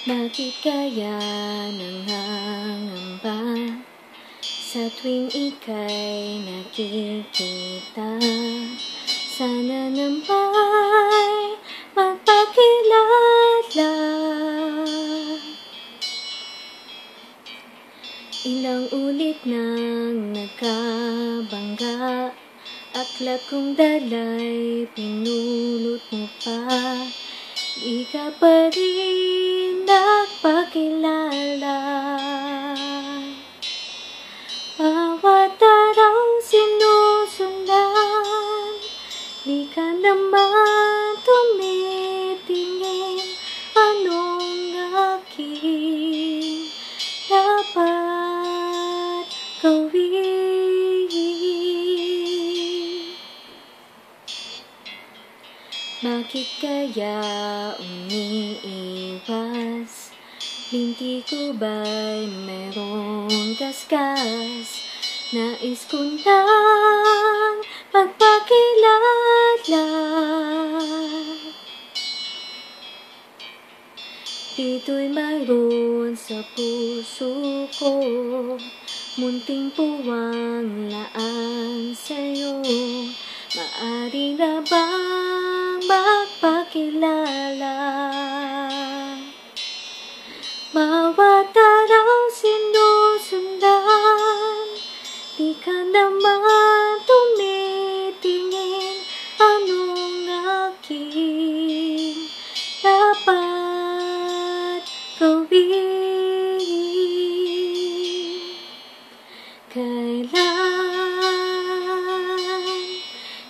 Bakit kaya nangangamba sa tuwing ika'y nakikita? Sana namba'y magpakilala. Ilang ulit nang nagkabangga, aklat kong dala'y pinulot mo pa. Di ka pa rin nagpakilala. Bawat araw sinusundan, di ka naman tumitingin. Anong aking dapat gawin? Bakit kaya umiiwas? Binti ko ba'y merong kaskas? Nais ko lang magpakilala. Dito'y mayroon sa puso ko, munting puwang laan sa'yo. Maaari na bang magpakilala? Bawat araw sinusundan, di ka naman tumitingin. Anong aking dapat gawin?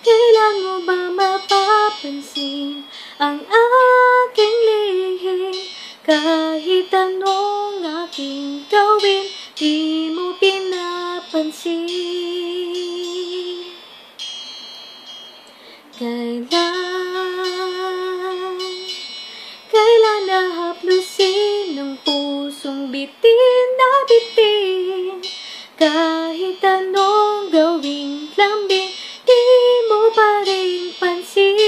Kailan mo ba mapapansin ang aking lihim? Kahit anong aking gawin, di mo pinapansin. Kailan nahaplusin ng pusong bitin na bitin? Kahit anong gawing lambing, di mo pa rin pansin.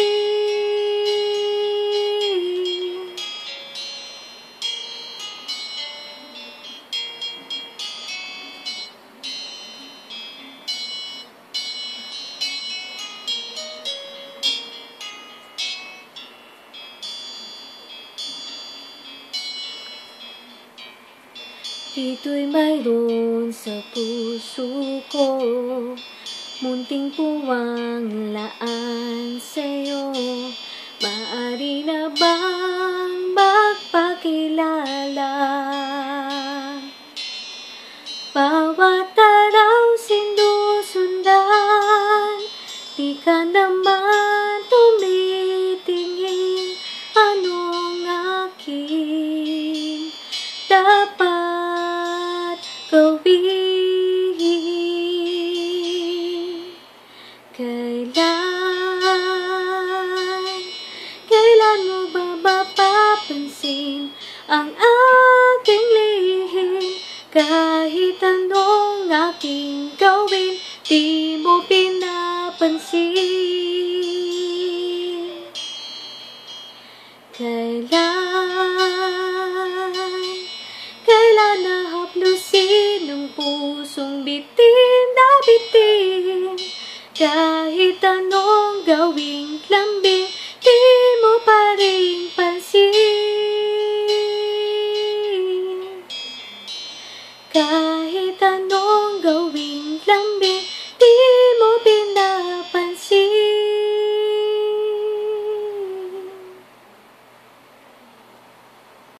Dito'y mayroon sa puso ko, munting puwang laan sa'yo. Maaari na bang magpakilala? Bawat araw sinusundan, di ka naman tumitingin. Anong aking dapat gawin? Kailan mo ba mapapansin ang aking lihim? Kahit anong aking gawin, di mo pinapansin. Kailan nahaplusin ng pusong bitin na bitin? Kahit anong gawin,